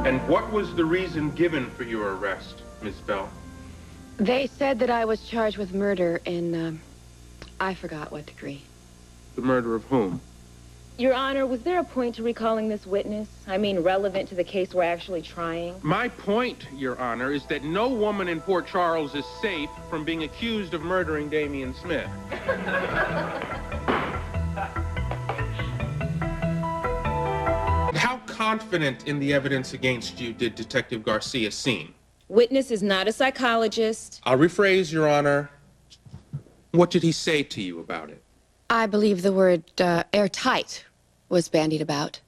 And what was the reason given for your arrest, Miss Bell? They said that I was charged with murder in, I forgot what degree. The murder of whom? Your Honor, was there a point to recalling this witness? I mean, relevant to the case we're actually trying? My point, Your Honor, is that no woman in Port Charles is safe from being accused of murdering Damian Smith. How confident in the evidence against you did Detective Garcia seem? Witness is not a psychologist. I'll rephrase, Your Honor. What did he say to you about it? I believe the word airtight was bandied about.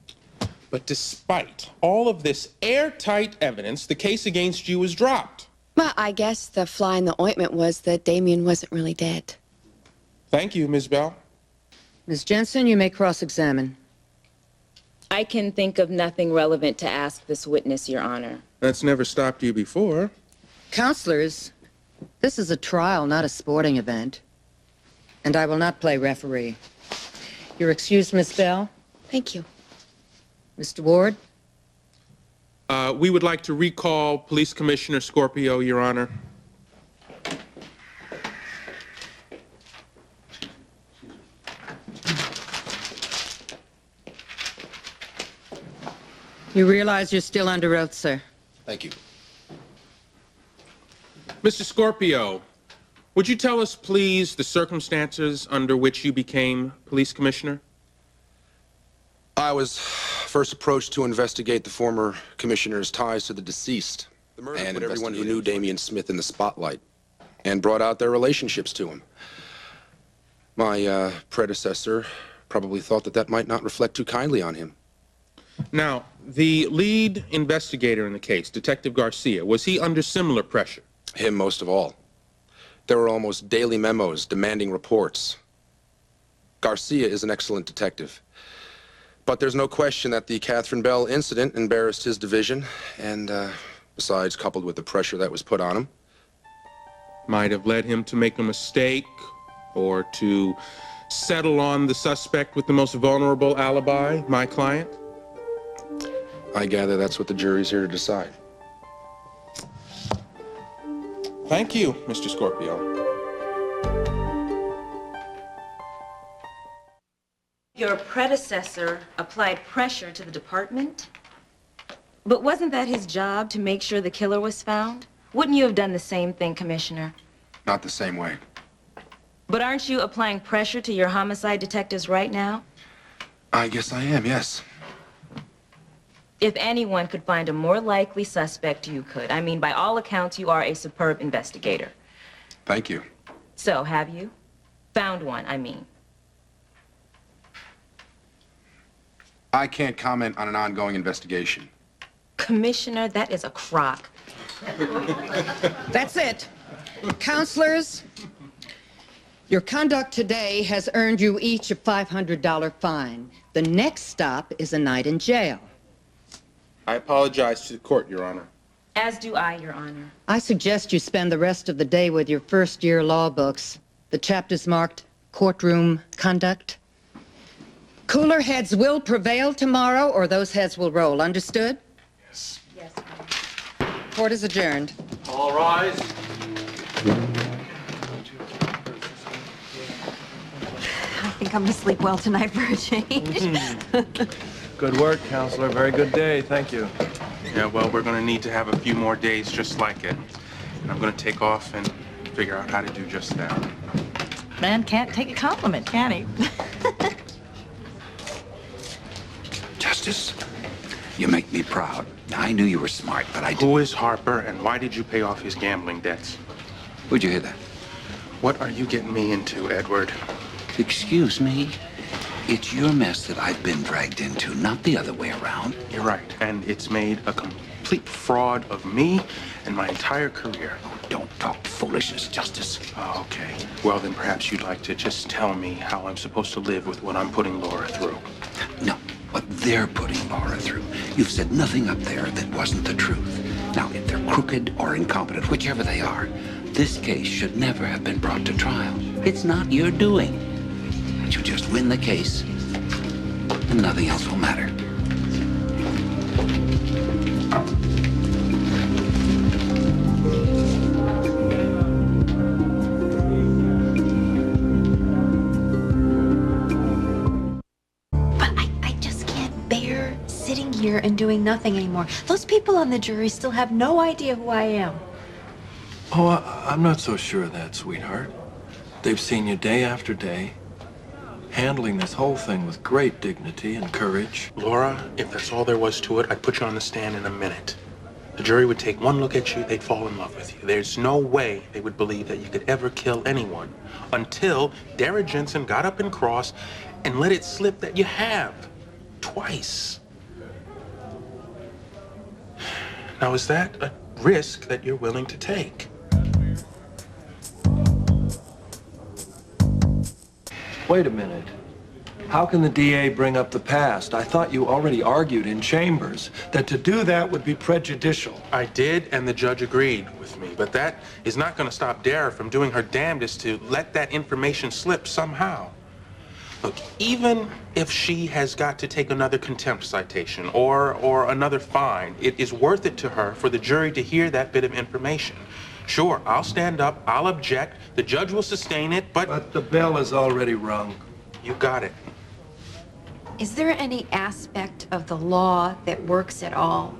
But despite all of this airtight evidence, the case against you was dropped. Well, I guess the fly in the ointment was that Damien wasn't really dead. Thank you, Ms. Bell. Ms. Jensen, you may cross-examine. I can think of nothing relevant to ask this witness, Your Honor. That's never stopped you before. Counselors, this is a trial, not a sporting event. And I will not play referee. You're excused, Miss Bell. Thank you. Mr. Ward? We would like to recall Police Commissioner Scorpio, Your Honor. You realize you're still under oath, sir. Thank you. Mr. Scorpio, would you tell us, please, the circumstances under which you became police commissioner? I was first approached to investigate the former commissioner's ties to the deceased and put everyone who knew Damian Smith in the spotlight and brought out their relationships to him. My predecessor probably thought that that might not reflect too kindly on him. Now, the lead investigator in the case, Detective Garcia, was he under similar pressure? Him most of all. There were almost daily memos demanding reports. Garcia is an excellent detective. But there's no question that the Katherine Bell incident embarrassed his division, and besides, coupled with the pressure that was put on him, might have led him to make a mistake or to settle on the suspect with the most vulnerable alibi, my client? I gather that's what the jury's here to decide. Thank you, Mr. Scorpio. Your predecessor applied pressure to the department? But wasn't that his job to make sure the killer was found? Wouldn't you have done the same thing, Commissioner? Not the same way. But aren't you applying pressure to your homicide detectives right now? I guess I am, yes. If anyone could find a more likely suspect, you could. I mean, by all accounts, you are a superb investigator. Thank you. So, have you? Found one, I mean. I can't comment on an ongoing investigation. Commissioner, that is a crock. That's it. Counselors, your conduct today has earned you each a $500 fine. The next stop is a night in jail. I apologize to the court, Your Honor. As do I, Your Honor. I suggest you spend the rest of the day with your first-year law books. The chapters marked Courtroom Conduct. Cooler heads will prevail tomorrow, or those heads will roll. Understood? Yes. Yes, Court is adjourned. All rise. I think I'm gonna sleep well tonight for a change. Good work, Counselor. Very good day. Thank you. Yeah, well, we're going to need to have a few more days just like it. And I'm going to take off and figure out how to do just that. Man can't take a compliment, can he? Justus, you make me proud. I knew you were smart, but I Who is Harper, and why did you pay off his gambling debts? Where'd you hear that? What are you getting me into, Edward? Excuse me? It's your mess that I've been dragged into, not the other way around. You're right, and it's made a complete fraud of me and my entire career. Oh, don't talk foolishness, Justus. Oh, okay. Well, then perhaps you'd like to just tell me how I'm supposed to live with what I'm putting Laura through. No, what they're putting Laura through. You've said nothing up there that wasn't the truth. Now, if they're crooked or incompetent, whichever they are, this case should never have been brought to trial. It's not your doing. You just win the case, and nothing else will matter. here and doing nothing anymore. Those people on the jury still have no idea who I am. Oh, I'm not so sure of that, sweetheart. They've seen you day after day, handling this whole thing with great dignity and courage. Laura, if that's all there was to it, I'd put you on the stand in a minute. The jury would take one look at you, they'd fall in love with you. There's no way they would believe that you could ever kill anyone until Dara Jensen got up and crossed and let it slip that you have. Twice. Now, is that a risk that you're willing to take? Wait a minute. How can the DA bring up the past? I thought you already argued in chambers that to do that would be prejudicial. I did, and the judge agreed with me. But that is not going to stop Dara from doing her damnedest to let that information slip somehow. Look, even if she has got to take another contempt citation or another fine, it is worth it to her for the jury to hear that bit of information. Sure, I'll stand up, I'll object, the judge will sustain it, but... But the bell is already rung. You got it. Is there any aspect of the law that works at all?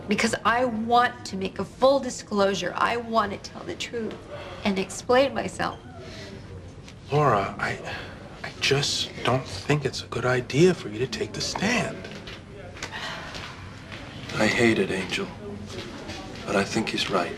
Because I want to make a full disclosure. I want to tell the truth and explain myself. Laura, I just don't think it's a good idea for you to take the stand. I hate it, Angel. But I think he's right.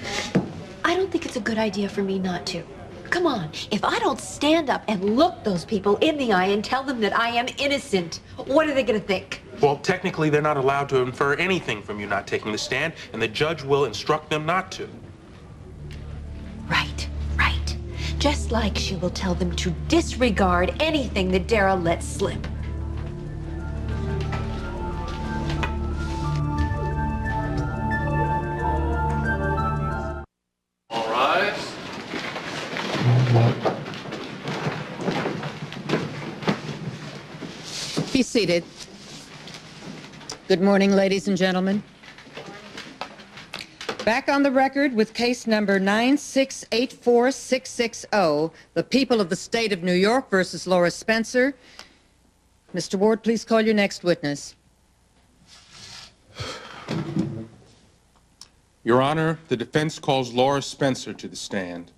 I don't think it's a good idea for me not to. Come on, if I don't stand up and look those people in the eye and tell them that I am innocent, what are they gonna think? Well, technically, they're not allowed to infer anything from you not taking the stand, and the judge will instruct them not to. Right, right. Just like she will tell them to disregard anything that Dara lets slip. All rise. Be seated. Good morning, ladies and gentlemen. Back on the record with case number 9684660, the people of the state of New York versus Laura Spencer. Mr. Ward, please call your next witness. Your Honor, the defense calls Laura Spencer to the stand.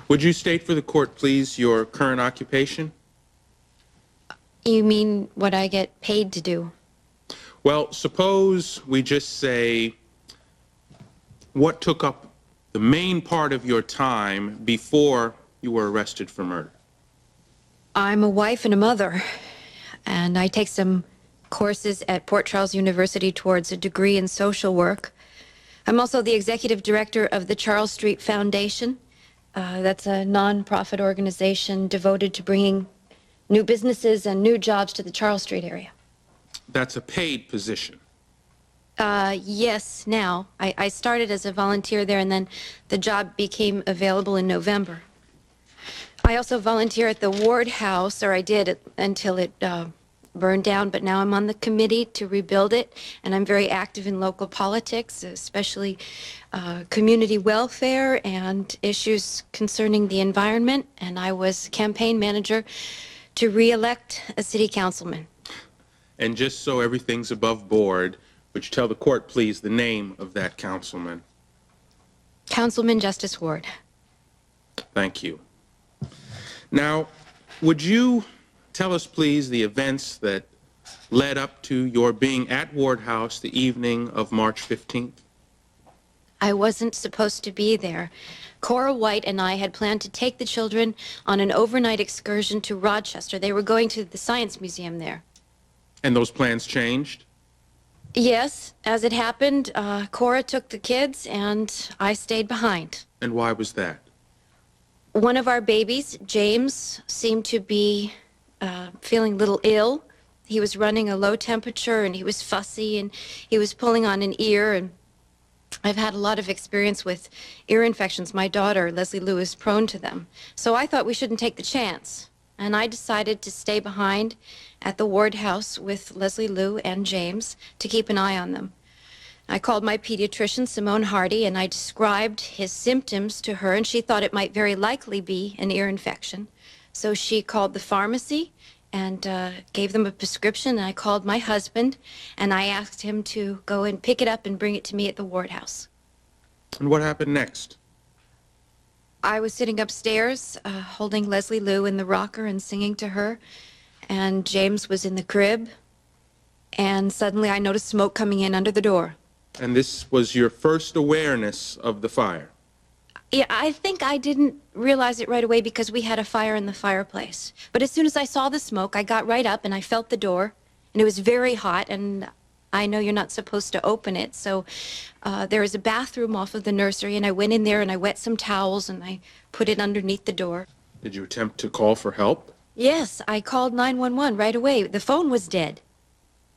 Would you state for the court, please, your current occupation? You mean what I get paid to do? Well, suppose we just say what took up the main part of your time before you were arrested for murder. I'm a wife and a mother, and I take some courses at Port Charles University towards a degree in social work. I'm also the executive director of the Charles Street Foundation. That's a non-profit organization devoted to bringing new businesses and new jobs to the Charles Street area. That's a paid position. Yes, now. I started as a volunteer there, and then the job became available in November. I also volunteer at the Ward House, or I did until it burned down, but now I'm on the committee to rebuild it, and I'm very active in local politics, especially community welfare and issues concerning the environment, and I was campaign manager to re-elect a city councilman. And just so everything's above board, would you tell the court, please, the name of that councilman? Councilman Justus Ward. Thank you. Now, would you tell us, please, the events that led up to your being at Ward House the evening of March 15th? I wasn't supposed to be there. Cora White and I had planned to take the children on an overnight excursion to Rochester. They were going to the Science Museum there. And those plans changed? Yes, as it happened, Cora took the kids and I stayed behind. And why was that? One of our babies, James, seemed to be feeling a little ill. He was running a low temperature and he was fussy and he was pulling on an ear, and I've had a lot of experience with ear infections. My daughter, Leslie Lou, is prone to them. So I thought we shouldn't take the chance. and I decided to stay behind at the ward house with Leslie Lou and James to keep an eye on them. I called my pediatrician, Simone Hardy, and I described his symptoms to her, and she thought it might very likely be an ear infection. So she called the pharmacy and gave them a prescription, and I called my husband, and I asked him to go and pick it up and bring it to me at the ward house. And what happened next? I was sitting upstairs, holding Leslie Lou in the rocker and singing to her, and James was in the crib, and suddenly I noticed smoke coming in under the door. And this was your first awareness of the fire? Yeah, I think I didn't realize it right away because we had a fire in the fireplace. But as soon as I saw the smoke, I got right up and I felt the door, and it was very hot, and I know you're not supposed to open it, so there is a bathroom off of the nursery, and I went in there and I wet some towels and I put it underneath the door. Did you attempt to call for help? Yes, I called 911 right away. The phone was dead.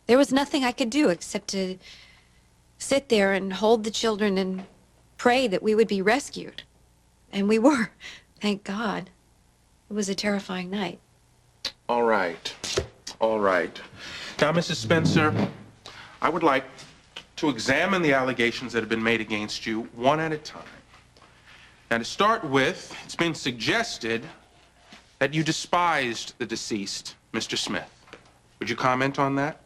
There was nothing I could do except to sit there and hold the children and pray that we would be rescued. And we were, thank God. It was a terrifying night. All right. All right. Now, Mrs. Spencer, I would like to examine the allegations that have been made against you one at a time. Now, to start with, it's been suggested that you despised the deceased, Mr. Smith. Would you comment on that?